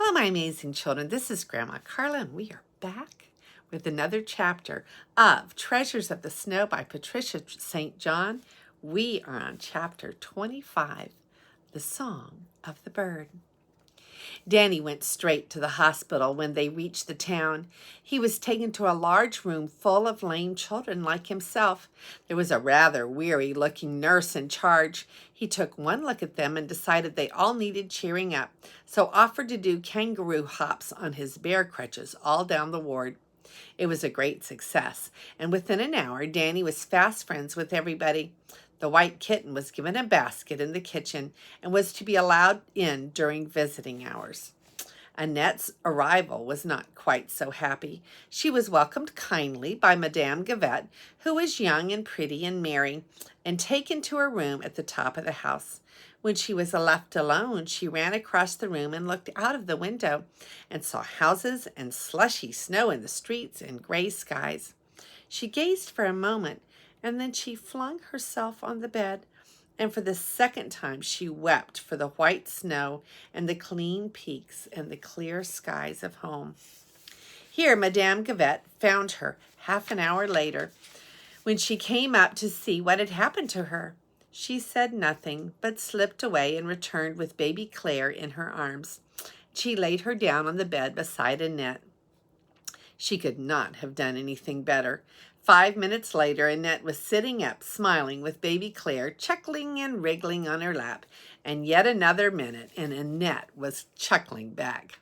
Hello, my amazing children. This is Grandma Carla, and we are back with another chapter of Treasures of the Snow by Patricia St. John. We are on chapter 25, The Song of the Bird. Danny went straight to the hospital when they reached the town. He was taken to a large room full of lame children like himself. There was a rather weary-looking nurse in charge. He took one look at them and decided they all needed cheering up, so offered to do kangaroo hops on his bear crutches all down the ward. It was a great success, and within an hour, Danny was fast friends with everybody. The white kitten was given a basket in the kitchen and was to be allowed in during visiting hours. Annette's arrival was not quite so happy. She was welcomed kindly by Madame Gavette, who was young and pretty and merry, and taken to her room at the top of the house. When she was left alone, she ran across the room and looked out of the window and saw houses and slushy snow in the streets and gray skies. She gazed for a moment, and then she flung herself on the bed, and for the second time she wept for the white snow and the clean peaks and the clear skies of home. Here Madame Gavette found her half an hour later when she came up to see what had happened to her. She said nothing, but slipped away and returned with baby Claire in her arms. She laid her down on the bed beside Annette. She could not have done anything better. 5 minutes later, Annette was sitting up, smiling, with baby Claire chuckling and wriggling on her lap. And yet another minute, and Annette was chuckling back.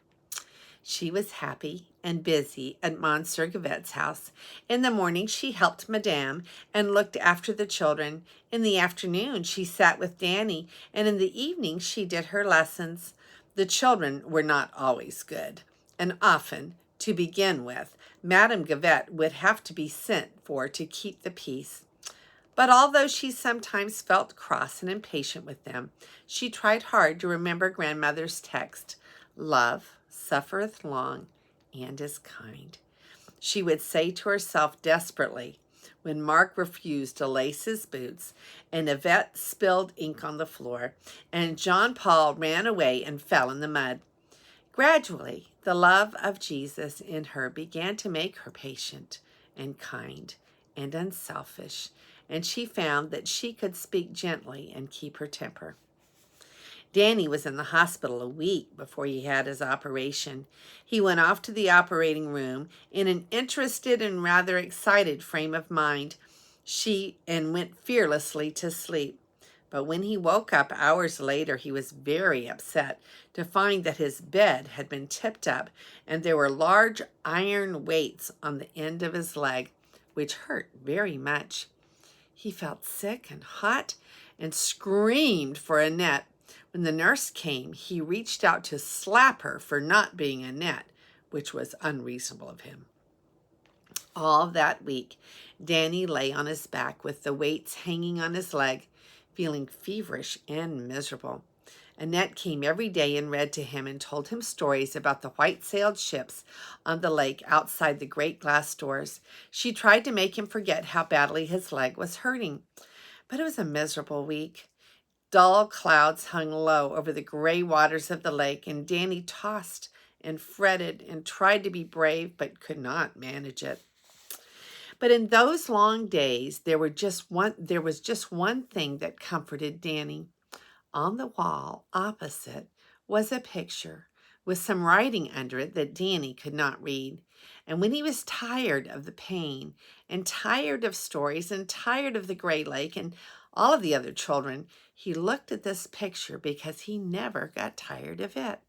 She was happy and busy at Monsieur Gavette's house. In the morning, she helped Madame and looked after the children. In the afternoon, she sat with Danny, and in the evening, she did her lessons. The children were not always good, and often, to begin with, Madame Gavette would have to be sent for to keep the peace. But although she sometimes felt cross and impatient with them, she tried hard to remember grandmother's text, "Love suffereth long and is kind." She would say to herself desperately when Mark refused to lace his boots, and Yvette spilled ink on the floor, and Jean Paul ran away and fell in the mud. Gradually, the love of Jesus in her began to make her patient and kind and unselfish, and she found that she could speak gently and keep her temper. Danny was in the hospital a week before he had his operation. He went off to the operating room in an interested and rather excited frame of mind. And went fearlessly to sleep. But when he woke up hours later, he was very upset to find that his bed had been tipped up and there were large iron weights on the end of his leg, which hurt very much. He felt sick and hot and screamed for Annette. When the nurse came, he reached out to slap her for not being Annette, which was unreasonable of him. All that week, Danny lay on his back with the weights hanging on his leg, feeling feverish and miserable. Annette came every day and read to him and told him stories about the white-sailed ships on the lake outside the great glass doors. She tried to make him forget how badly his leg was hurting. But it was a miserable week. Dull clouds hung low over the gray waters of the lake, and Danny tossed and fretted and tried to be brave, but could not manage it. But in those long days, there was just one thing that comforted Danny. On the wall opposite was a picture with some writing under it that Danny could not read. And when he was tired of the pain and tired of stories and tired of the gray lake and all of the other children, he looked at this picture because he never got tired of it.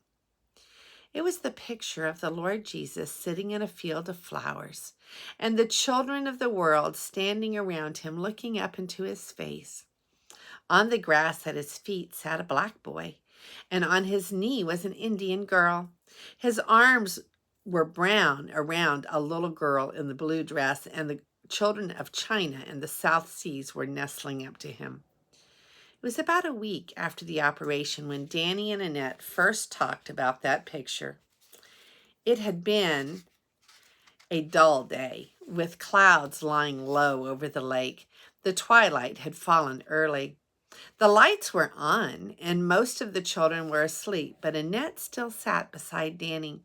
It was the picture of the Lord Jesus sitting in a field of flowers, and the children of the world standing around him looking up into his face. On the grass at his feet sat a black boy, and on his knee was an Indian girl. His arms were brown around a little girl in the blue dress, and the children of China and the South Seas were nestling up to him. It was about a week after the operation when Danny and Annette first talked about that picture. It had been a dull day, with clouds lying low over the lake. The twilight had fallen early. The lights were on, and most of the children were asleep, but Annette still sat beside Danny.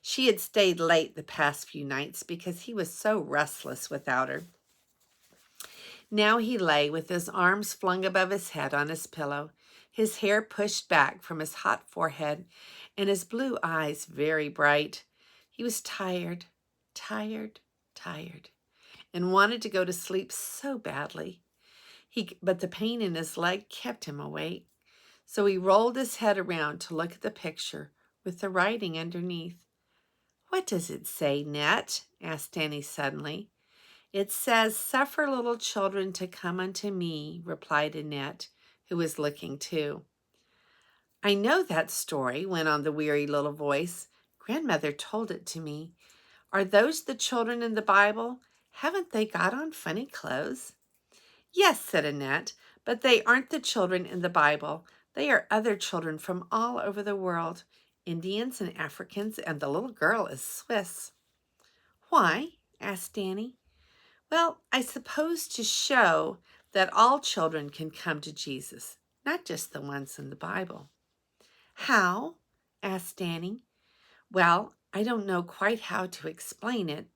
She had stayed late the past few nights because he was so restless without her. Now he lay with his arms flung above his head on his pillow, his hair pushed back from his hot forehead, and his blue eyes very bright. He was tired, tired, tired, and wanted to go to sleep so badly. But the pain in his leg kept him awake. So he rolled his head around to look at the picture with the writing underneath. "What does it say, Net?" asked Danny suddenly. "It says, 'Suffer little children to come unto me,'" replied Annette, who was looking too. "I know that story," went on the weary little voice. "Grandmother told it to me. Are those the children in the Bible? Haven't they got on funny clothes?" "Yes," said Annette, "but they aren't the children in the Bible. They are other children from all over the world, Indians and Africans, and the little girl is Swiss." "Why?" asked Danny. "Well, I suppose to show that all children can come to Jesus, not just the ones in the Bible." "How?" asked Danny. "Well, I don't know quite how to explain it.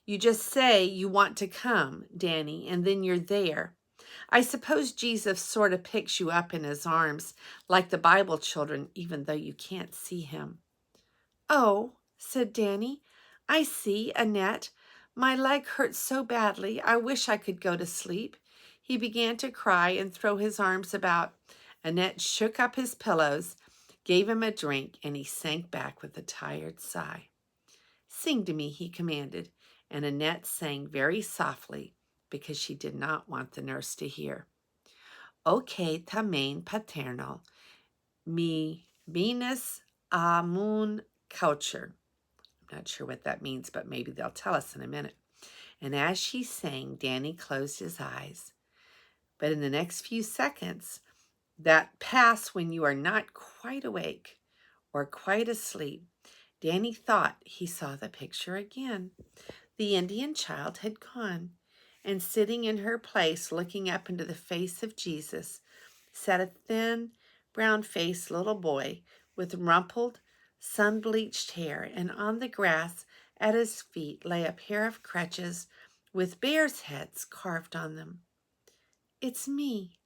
You just say you want to come, Danny, and then you're there. I suppose Jesus sort of picks you up in his arms, like the Bible children, even though you can't see him." "Oh," said Danny, "I see, Annette. My leg hurts so badly, I wish I could go to sleep." He began to cry and throw his arms about. Annette shook up his pillows, gave him a drink, and he sank back with a tired sigh. "Sing to me," he commanded, and Annette sang very softly because she did not want the nurse to hear. "Ok tamen paternal, mi venus amun coucher." I'm not sure what that means, but maybe they'll tell us in a minute. And as she sang, Danny closed his eyes. But in the next few seconds that pass when you are not quite awake or quite asleep, Danny thought he saw the picture again. The Indian child had gone, and sitting in her place, looking up into the face of Jesus, sat a thin, brown-faced little boy with rumpled, sun-bleached hair, and on the grass at his feet lay a pair of crutches with bears' heads carved on them. "It's me,"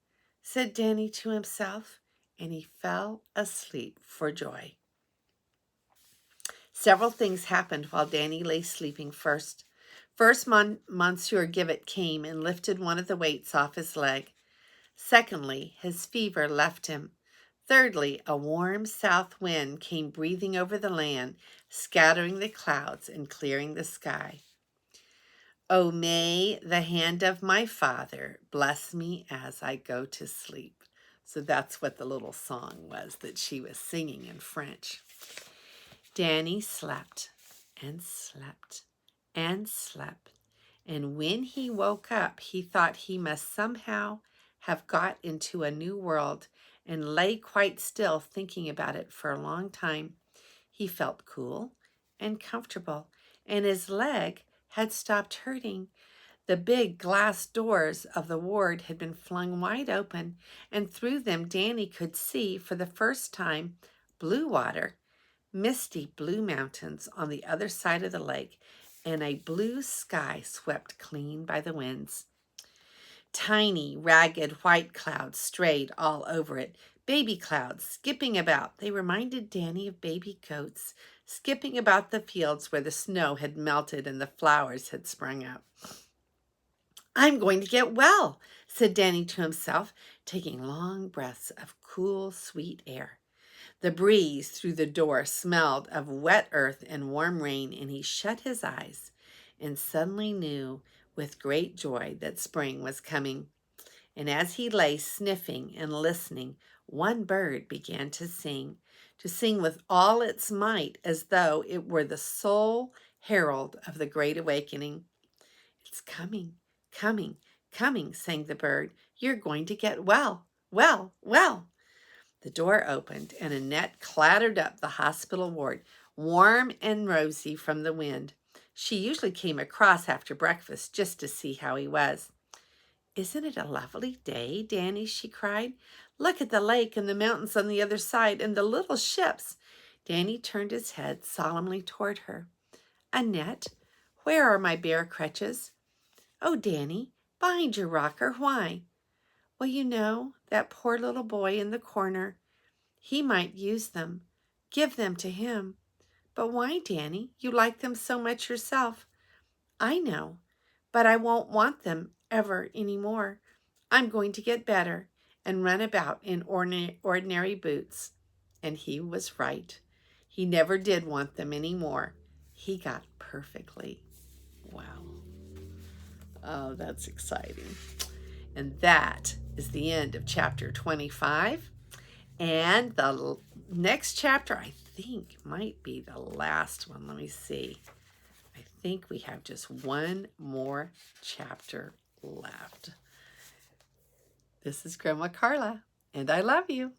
said Danny to himself, and he fell asleep for joy. Several things happened while Danny lay sleeping. First, Monsieur Gibbet came and lifted one of the weights off his leg. Secondly, his fever left him. Thirdly, a warm south wind came breathing over the land, scattering the clouds and clearing the sky. "Oh, may the hand of my Father bless me as I go to sleep." So that's what the little song was that she was singing in French. Danny slept and slept and slept, and when he woke up, he thought he must somehow have got into a new world and lay quite still thinking about it for a long time. He felt cool and comfortable, and his leg had stopped hurting. The big glass doors of the ward had been flung wide open, and through them Danny could see for the first time blue water, misty blue mountains on the other side of the lake, and a blue sky swept clean by the winds. Tiny, ragged white clouds strayed all over it, baby clouds skipping about. They reminded Danny of baby goats, skipping about the fields where the snow had melted and the flowers had sprung up. "I'm going to get well," said Danny to himself, taking long breaths of cool, sweet air. The breeze through the door smelled of wet earth and warm rain, and he shut his eyes and suddenly knew with great joy that spring was coming. And as he lay sniffing and listening, one bird began to sing with all its might, as though it were the sole herald of the great awakening. "It's coming, coming, coming," sang the bird. "You're going to get well, well, well." The door opened, and Annette clattered up the hospital ward, warm and rosy from the wind. She usually came across after breakfast just to see how he was. "Isn't it a lovely day, Danny?" she cried. "Look at the lake and the mountains on the other side and the little ships." Danny turned his head solemnly toward her. "Annette, where are my bear crutches?" "Oh, Danny, behind your rocker. Why?" "Well, you know, that poor little boy in the corner. He might use them. Give them to him." "But why, Danny? You like them so much yourself." "I know, but I won't want them ever any more. I'm going to get better and run about in ordinary boots." And he was right. He never did want them any more. He got perfectly well. Oh, that's exciting. And that is the end of chapter 25. And the next chapter, I think, might be the last one. Let me see. I think we have just one more chapter left. This is Grandma Carla, and I love you.